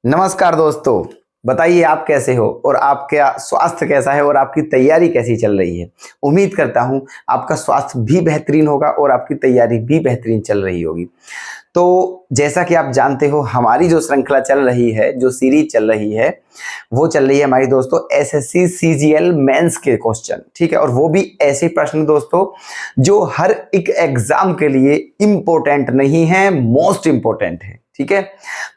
नमस्कार दोस्तों। बताइए आप कैसे हो और आपका स्वास्थ्य कैसा है और आपकी तैयारी कैसी चल रही है। उम्मीद करता हूं आपका स्वास्थ्य भी बेहतरीन होगा और आपकी तैयारी भी बेहतरीन चल रही होगी। तो जैसा कि आप जानते हो हमारी जो श्रृंखला चल रही है, जो सीरीज चल रही है, वो चल रही है हमारी दोस्तों एसएससी सीजीएल मेंस के क्वेश्चन। ठीक है, और वो भी ऐसे प्रश्न दोस्तों जो हर एक एग्जाम के लिए इंपॉर्टेंट नहीं है, मोस्ट इंपॉर्टेंट है। ठीक है,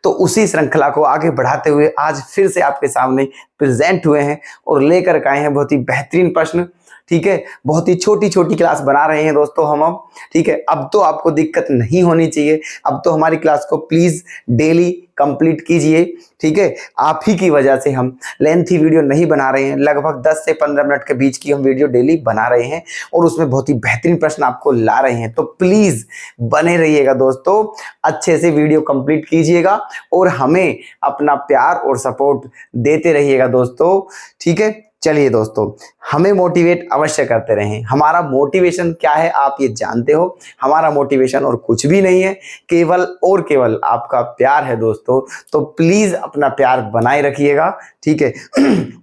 तो उसी श्रृंखला को आगे बढ़ाते हुए आज फिर से आपके सामने प्रेजेंट हुए हैं और लेकर के आए हैं बहुत ही बेहतरीन प्रश्न। ठीक है, बहुत ही छोटी छोटी क्लास बना रहे हैं दोस्तों हम अब। ठीक है, अब तो आपको दिक्कत नहीं होनी चाहिए। अब तो हमारी क्लास को प्लीज डेली कंप्लीट कीजिए। ठीक है, आप ही की वजह से हम लेंथी वीडियो नहीं बना रहे हैं। लगभग 10 से 15 मिनट के बीच की हम वीडियो डेली बना रहे हैं और उसमें बहुत ही बेहतरीन प्रश्न आपको ला रहे हैं। तो प्लीज बने रहिएगा दोस्तों, अच्छे से वीडियो कंप्लीट कीजिएगा और हमें अपना प्यार और सपोर्ट देते रहिएगा दोस्तों। ठीक है, चलिए दोस्तों, हमें मोटिवेट अवश्य करते रहें। हमारा मोटिवेशन क्या है आप ये जानते हो। हमारा मोटिवेशन और कुछ भी नहीं है, केवल और केवल आपका प्यार है दोस्तों। तो प्लीज अपना प्यार बनाए रखिएगा। ठीक है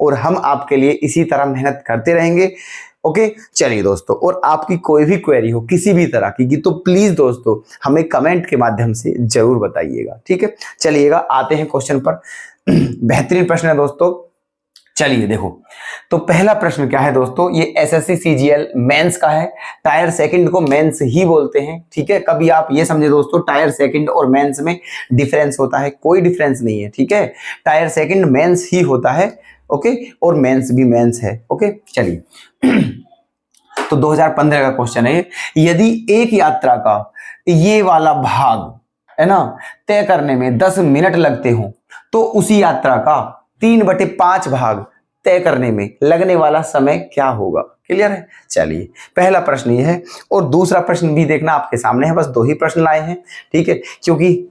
और हम आपके लिए इसी तरह मेहनत करते रहेंगे। ओके, चलिए दोस्तों, और आपकी कोई भी क्वेरी हो किसी भी तरह की तो प्लीज दोस्तों हमें कमेंट के माध्यम से जरूर बताइएगा। ठीक है, चलिएगा आते हैं क्वेश्चन पर। बेहतरीन प्रश्न है दोस्तों। चलिए देखो, तो पहला प्रश्न क्या है दोस्तों, ये एसएससी सीजीएल मेंस का है। टायर सेकंड को मेंस ही बोलते हैं। ठीक है, कभी आप ये समझे दोस्तों टायर सेकंड और मेंस में डिफरेंस होता है, कोई डिफरेंस नहीं है। ठीक है, टायर सेकंड मेंस ही होता है। ओके, और मेंस भी मेंस है। ओके, चलिए तो 2015 का क्वेश्चन है। यदि एक यात्रा का ये वाला भाग है ना तय करने में 10 मिनट लगते हो तो उसी यात्रा का 3/5 भाग तय करने में लगने वाला समय क्या होगा। क्लियर है। चलिए पहला प्रश्न ये है और दूसरा प्रश्न भी देखना आपके सामने है। बस 2 ही प्रश्न लाए हैं। ठीक है, क्योंकि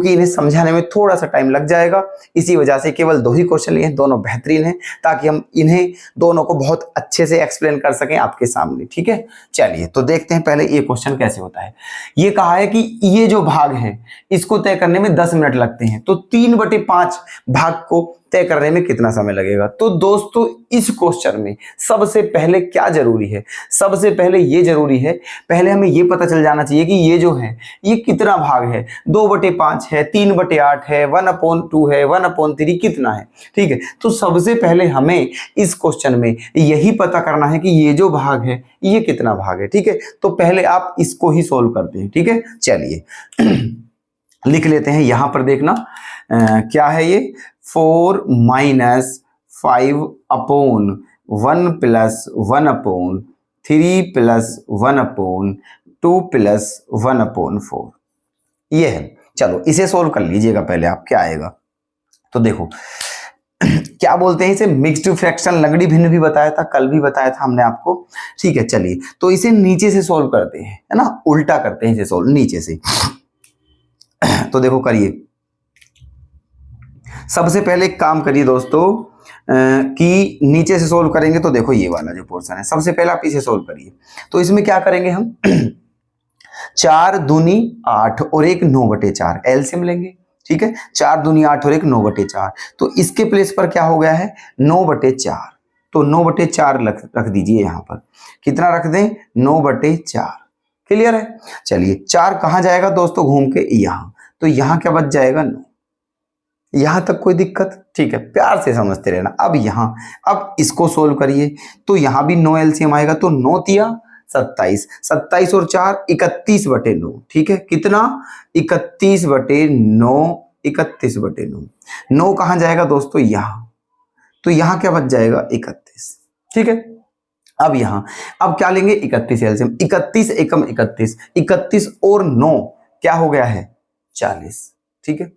इन्हें समझाने में थोड़ा सा टाइम लग जाएगा, इसी वजह से केवल 2 ही क्वेश्चन लिए हैं। दोनों बेहतरीन हैं ताकि हम इन्हें दोनों को बहुत अच्छे से एक्सप्लेन कर सकें आपके सामने। ठीक है, चलिए तो देखते हैं पहले ये क्वेश्चन कैसे होता है। ये कहा है कि ये जो भाग है इसको तय करने में 10 मिनट लगते हैं, तो 3/5 भाग को तय करने में कितना समय लगेगा। तो दोस्तों इस क्वेश्चन में सबसे पहले क्या जरूरी है, सबसे पहले ये जरूरी है, पहले हमें ये पता चल जाना चाहिए कि ये जो है ये कितना भाग है। 2/5 है, 3/8 है, 1/2 है, 1/3 कितना है। ठीक है, तो सबसे पहले हमें इस क्वेश्चन में यही पता करना है कि ये जो भाग है ये कितना भाग है। ठीक है, तो पहले आप इसको ही सोल्व करते हैं। ठीक है, चलिए लिख लेते हैं। यहां पर देखना क्या है ये 4 - 5/1 + 1/3 + 1/2 + 1/4 ये है। चलो इसे सोल्व कर लीजिएगा पहले आप, क्या आएगा। तो देखो क्या बोलते हैं इसे, मिक्स्ड फ्रैक्शन, लंगड़ी भिन्न भी बताया था, कल भी बताया था हमने आपको। ठीक है, चलिए तो इसे नीचे से सोल्व करते हैं, है ना, उल्टा करते हैं इसे सोल्व नीचे से। तो देखो करिए, सबसे पहले एक काम करिए दोस्तों कि नीचे से सोल्व करेंगे। तो देखो ये वाला जो पोर्शन है सबसे पहले आप इसे सोल्व करिए। तो इसमें क्या करेंगे हम 4 दूनी 8 और एक 9/4 एलसीएम लेंगे। ठीक है, 4 दूनी 8 और एक 9/4। तो इसके प्लेस पर क्या हो गया है 9/4। तो 9/4 रख दीजिए यहां पर। कितना रख दें 9/4। क्लियर है। चलिए 4 कहां जाएगा दोस्तों घूम के यहां, तो यहां क्या बच जाएगा 9। यहां तक कोई दिक्कत। ठीक है, प्यार से समझते रहना। अब इसको सोल्व करिए तो यहां भी 9 एलसीएम आएगा। तो 9 तिया 27, 27 और 4 31/9। ठीक है, कितना 31/9, 31/9। 9 कहां जाएगा दोस्तों यहां, तो यहां क्या बच जाएगा 31। ठीक है, अब क्या लेंगे 31 एलसीएम। 31 एकम 31, 31 और 9 क्या हो गया है 40। ठीक है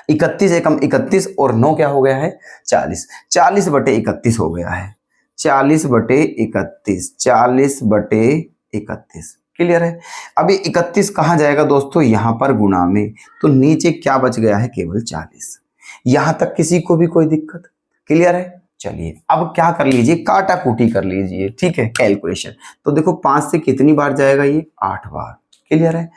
31 एकम 31 और 9 क्या हो गया है 40। 40/31 हो गया है। 40/31, 40/31। क्लियर है। अब ये 31 कहां जाएगा दोस्तों यहां पर गुणा में, तो नीचे क्या बच गया है केवल 40। यहां तक किसी को भी कोई दिक्कत। क्लियर है। चलिए अब क्या कर लीजिए, काटा कूटी कर लीजिए। ठीक है, कैलकुलेशन। तो देखो 5 से कितनी बार जाएगा ये 8 बार। क्लियर है।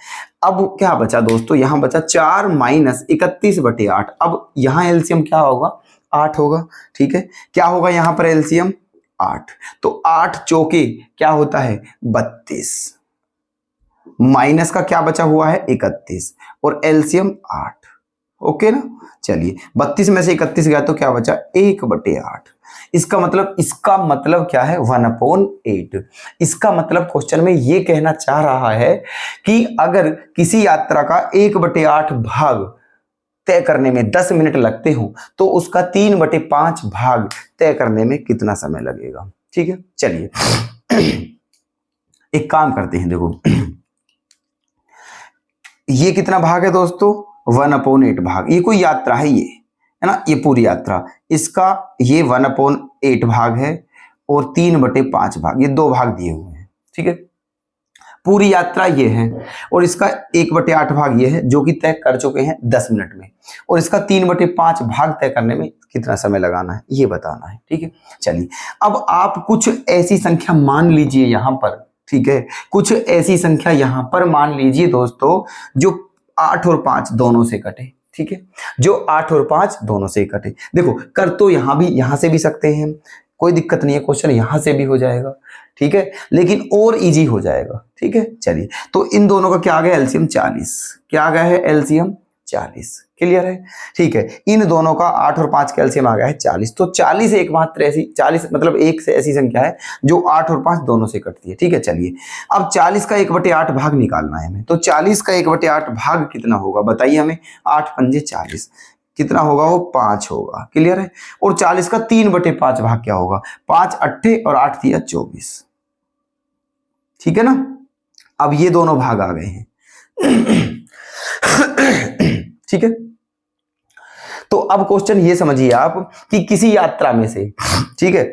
अब क्या बचा दोस्तों, यहां बचा 4 माइनस 31/8। अब यहां एलसीएम क्या होगा, 8 होगा। ठीक है, क्या होगा यहां पर एलसीएम 8। तो 8 चौके क्या होता है 32, माइनस का क्या बचा हुआ है 31 और एलसीएम 8। ओके ना, चलिए 32 में से 31 गया तो क्या बचा 1/8। इसका मतलब क्या है 1/8। इसका मतलब क्वेश्चन में ये कहना चाह रहा है कि अगर किसी यात्रा का 1/8 भाग तय करने में 10 मिनट लगते हो तो उसका 3/5 भाग तय करने में कितना समय लगेगा। ठीक है, चलिए एक काम करते हैं, देखो ये कितना भाग है दोस्तों 1/8 भाग। ये कोई यात्रा है, ये है ना, ये पूरी यात्रा, इसका ये 1/8 भाग है और 3/5 भाग, ये 2 भाग दिए हुए हैं। ठीक है, पूरी यात्रा ये है और इसका 1/8 भाग ये है जो कि तय कर चुके हैं 10 मिनट में, और इसका 3/5 भाग तय करने में कितना समय लगाना है ये बताना है। ठीक है, चलिए अब आप कुछ ऐसी संख्या मान लीजिए यहां पर। ठीक है, कुछ ऐसी संख्या यहां पर मान लीजिए दोस्तों जो 8 और 5 दोनों से कटे। ठीक है, जो 8 और 5 दोनों से कटे। देखो कर तो यहां से भी सकते हैं, कोई दिक्कत नहीं है, क्वेश्चन यहां से भी हो जाएगा। ठीक है, लेकिन और इजी हो जाएगा। ठीक है, चलिए तो इन दोनों का क्या आ गया एलसीएम 40। क्या आ गया है एलसीएम 40। क्लियर है। ठीक है, इन दोनों का 8 और 5 का एलसीएम आ गया है 40। तो 40 एकमात्र ऐसी 40 मतलब एक से ऐसी संख्या है जो 8 और 5 दोनों से कटती है। ठीक है, चलिए अब 40 का 1/8 भाग निकालना है हमें। तो 40 का 1/8 भाग कितना होगा बताइए हमें। 8 पंजे 40, कितना होगा वो 5 होगा। क्लियर है। और 40 का 3/5 भाग क्या होगा 5 अट्ठे और 8 दिया 24। ठीक है ना, अब ये दोनों भाग आ गए हैं। ठीक है, तो अब क्वेश्चन ये समझिए आप कि किसी यात्रा में से, ठीक है,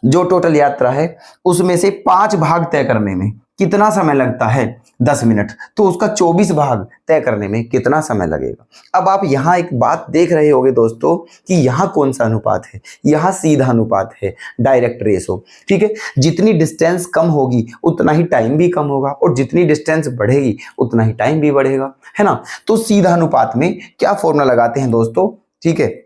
जो टोटल यात्रा है उसमें से 5 भाग तय करने में कितना समय लगता है 10 मिनट, तो उसका 24 भाग तय करने में कितना समय लगेगा। अब आप यहां एक बात देख रहे होंगे दोस्तों कि यहां कौन सा अनुपात है, यहां सीधा अनुपात है, डायरेक्ट रेशो। ठीक है, जितनी डिस्टेंस कम होगी उतना ही टाइम भी कम होगा और जितनी डिस्टेंस बढ़ेगी उतना ही टाइम भी बढ़ेगा, है ना। तो सीधा अनुपात में क्या फॉर्मूला लगाते हैं दोस्तों। ठीक है,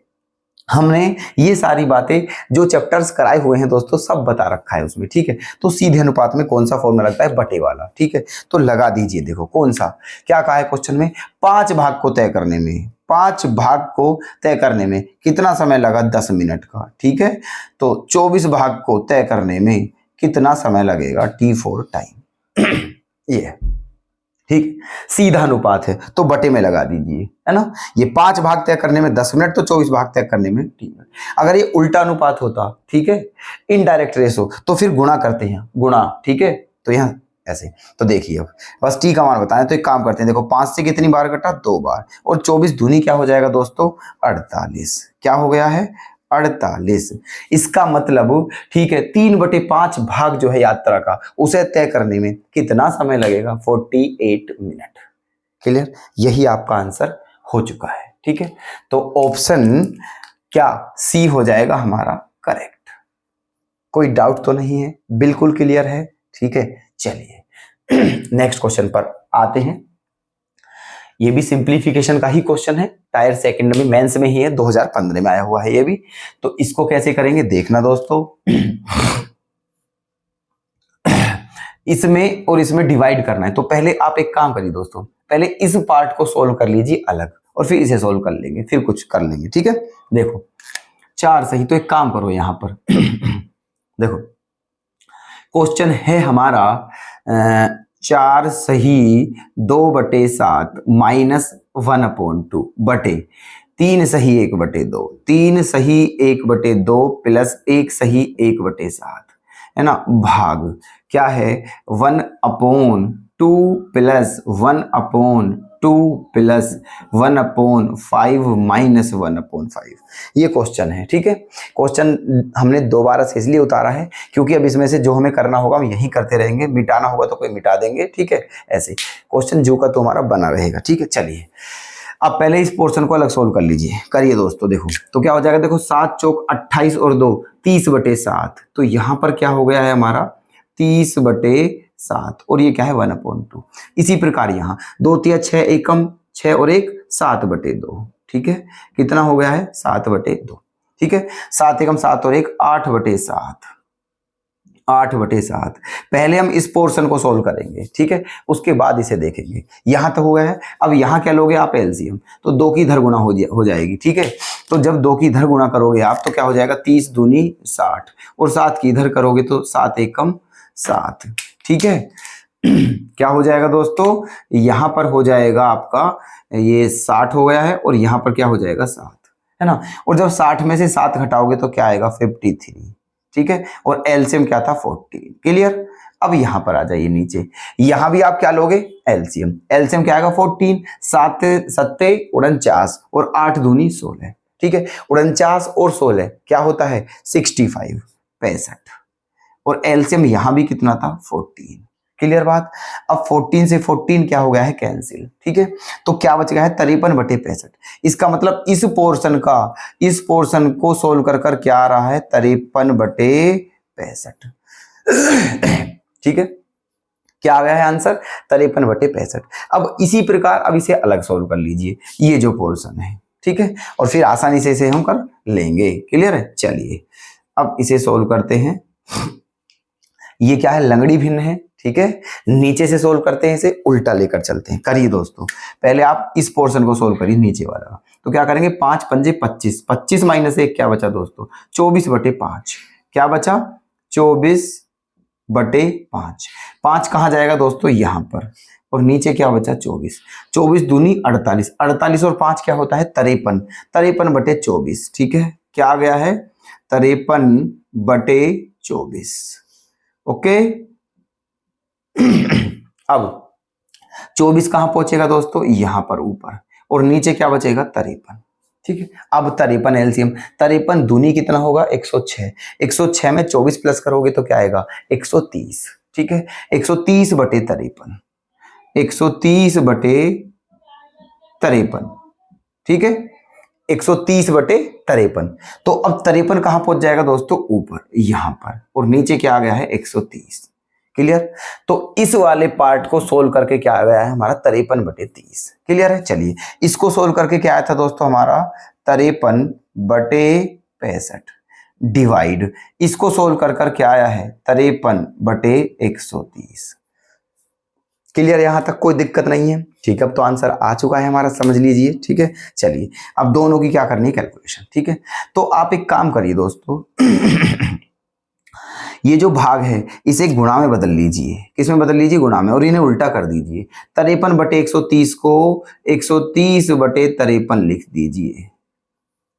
हमने ये सारी बातें जो चैप्टर्स कराए हुए हैं दोस्तों सब बता रखा है उसमें। ठीक है, तो सीधे अनुपात में कौन सा फॉर्मूला लगता है बटे वाला। ठीक है, तो लगा दीजिए। देखो कौन सा, क्या कहा है क्वेश्चन में 5 भाग को तय करने में, 5 भाग को तय करने में कितना समय लगा 10 मिनट का। ठीक है, तो 24 भाग को तय करने में कितना समय लगेगा T4 टाइम। ये ठीक, सीधा अनुपात है तो बटे में लगा दीजिए, है ना। ये 5 भाग तय करने में 10 मिनट तो 24 भाग तय करने में 3 मिनट। अगर ये उल्टा अनुपात होता, ठीक है, इनडायरेक्ट रेशो, तो फिर गुणा करते हैं, गुणा। ठीक है, तो यहाँ ऐसे, तो देखिए अब बस टी का मान बताएं तो एक काम करते हैं। देखो 5 से कितनी बार कटा 2 बार, और 24 दूनी क्या हो जाएगा दोस्तों 48। क्या हो गया है 48। इसका मतलब ठीक है 3/5 भाग जो है यात्रा का उसे तय करने में कितना समय लगेगा 48 मिनट। क्लियर, यही आपका आंसर हो चुका है। ठीक है, तो ऑप्शन क्या सी हो जाएगा हमारा करेक्ट। कोई डाउट तो नहीं है, बिल्कुल क्लियर है। ठीक है, चलिए नेक्स्ट क्वेश्चन पर आते हैं। ये भी सिंप्लीफिकेशन का ही क्वेश्चन है, टायर सेकंड में मेंस में ही है, 2015 में आया हुआ है ये भी। तो इसको कैसे करेंगे देखना दोस्तों। इसमें और इसमें डिवाइड करना है। तो पहले आप एक काम करिए दोस्तों, पहले इस पार्ट को सोल्व कर लीजिए अलग और फिर इसे सोल्व कर लेंगे, फिर कुछ कर लेंगे। ठीक है, देखो 4 सही, तो एक काम करो यहां पर देखो क्वेश्चन है हमारा 4 सही 2/7 माइनस 1/2 बटे 3 सही 1/2, 3 सही 1/2 प्लस 1 सही 1/7, है ना, भाग क्या है 1/2 प्लस 1/2 प्लस 1/5 माइनस 1/5। ये क्वेश्चन है। ठीक है, क्वेश्चन हमने दोबारा से इसलिए उतारा है क्योंकि अब इसमें से जो हमें करना होगा हम यही करते रहेंगे, मिटाना होगा तो कोई मिटा देंगे। ठीक है, ऐसे क्वेश्चन जो का तो हमारा बना रहेगा। ठीक है, चलिए अब पहले इस पोर्शन को अलग सोल्व कर लीजिए। करिए दोस्तों, देखो तो क्या हो जाएगा, देखो 7 चौक 28 और 2 30/7। तो यहां पर क्या हो गया है हमारा 30/7 7 और ये क्या है 1/2। इसी प्रकार यहाँ 2 तिया 6 एकम 6 और 1 7/2। ठीक है, कितना हो गया है 7/2। ठीक है, 7 एकम 7 और 1 8/7। 8/7। पहले हम इस पोर्शन को सोल्व करेंगे, ठीक है, उसके बाद इसे देखेंगे। यहां तक हो गया है। अब यहां क्या लोगे आप एलसीएम, तो 2 की इधर गुणा हो जाएगी। ठीक है, तो जब 2 की इधर गुणा करोगे आप तो क्या हो जाएगा 30 दूनी 60 और 7 की इधर करोगे तो 7 एकम 7। ठीक है, क्या हो जाएगा दोस्तों, यहां पर हो जाएगा आपका ये 60 हो गया है और यहां पर क्या हो जाएगा 7, है ना। और जब 60 में से 7 घटाओगे तो क्या आएगा 53। ठीक है, और एलसीएम क्या था 14। क्लियर। अब यहां पर आ जाइए नीचे, यहां भी आप क्या लोगे एलसीएम। एलसीएम क्या आएगा 14, 7 सत्ते 49 और 8 दूनी 16। ठीक है, 49 और 16 क्या होता है 65 65। और एलसीएम यहां भी कितना था 14। क्लियर बात। अब 14 से 14 क्या हो गया है कैंसिल। ठीक है, तो क्या बच गया है 53/65। इसका मतलब इस पोर्शन को सोल्व कर क्या आ रहा है 53/65। ठीक है, क्या आ गया है आंसर 53/65। अब इसी प्रकार अब इसे अलग सोल्व कर लीजिए, ये जो पोर्शन है। ठीक है, और फिर आसानी से इसे हम कर लेंगे। क्लियर है, चलिए अब इसे सोल्व करते हैं। ये क्या है लंगड़ी भिन्न है। ठीक है, नीचे से सोल्व करते हैं, इसे उल्टा लेकर चलते हैं। करिए दोस्तों, पहले आप इस पोर्शन को सोल्व करिए नीचे वाला। तो क्या करेंगे 5 पंजे 25, 25 माइनस 1 क्या बचा दोस्तों 24/5। क्या बचा 24/5। 5 कहाँ जाएगा दोस्तों यहाँ पर, और नीचे क्या बचा 24। 24 दूनी 48, 48 और 5 क्या होता है 53, 53/24। ठीक है, क्या आ गया है 53/24। ओके। अब 24 कहां पहुंचेगा दोस्तों यहां पर ऊपर, और नीचे क्या बचेगा 53। ठीक है, अब 53 एलसीएम, 53 दूनी कितना होगा 106। 106 में 24 प्लस करोगे तो क्या आएगा 130। ठीक है, 130/53, 130/53। ठीक है, 130/53। तो अब 53 कहां पहुंच जाएगा दोस्तों ऊपर यहां पर, और नीचे क्या आ गया है 130। क्लियर। तो इस वाले पार्ट को सोल्व करके क्या आ गया है हमारा 53/30। क्लियर है, चलिए इसको सोल्व करके क्या आया था दोस्तों हमारा 53/65 डिवाइड, इसको सोल्व कर क्या आया है 53/130। क्लियर, यहां तक कोई दिक्कत नहीं है। ठीक है, अब तो आंसर आ चुका है हमारा, समझ लीजिए। ठीक है, चलिए अब दोनों की क्या करनी है कैलकुलेशन। ठीक है, तो आप एक काम करिए दोस्तों ये जो भाग है इसे गुणा में बदल लीजिए। किस में बदल लीजिए गुणा में, और इन्हें उल्टा कर दीजिए। 53/130 को 130/53 लिख दीजिए।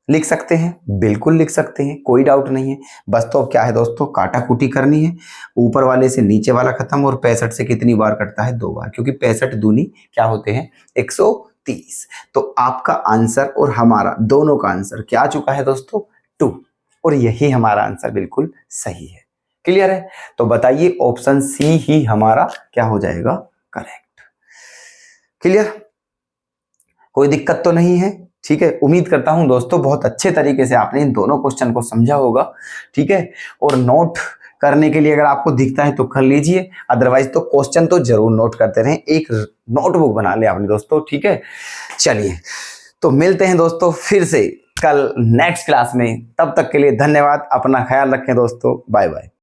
लिख सकते हैं, बिल्कुल लिख सकते हैं, कोई डाउट नहीं है। बस तो अब क्या है दोस्तों काटा कुटी करनी है, ऊपर वाले से नीचे वाला खत्म। और 65 से कितनी बार कटता है 2 बार, क्योंकि 65 दूनी क्या होते हैं 130। तो आपका आंसर और हमारा दोनों का आंसर क्या आ चुका है दोस्तों 2, और यही हमारा आंसर बिल्कुल सही है। क्लियर है, तो बताइए ऑप्शन सी ही हमारा क्या हो जाएगा करेक्ट। क्लियर, कोई दिक्कत तो नहीं है। ठीक है, उम्मीद करता हूं दोस्तों बहुत अच्छे तरीके से आपने इन दोनों क्वेश्चन को समझा होगा। ठीक है, और नोट करने के लिए अगर आपको दिखता है तो कर लीजिए, अदरवाइज तो क्वेश्चन तो जरूर नोट करते रहें, एक नोटबुक बना ले आपने दोस्तों। ठीक है, चलिए तो मिलते हैं दोस्तों फिर से कल नेक्स्ट क्लास में। तब तक के लिए धन्यवाद, अपना ख्याल रखें दोस्तों, बाय बाय।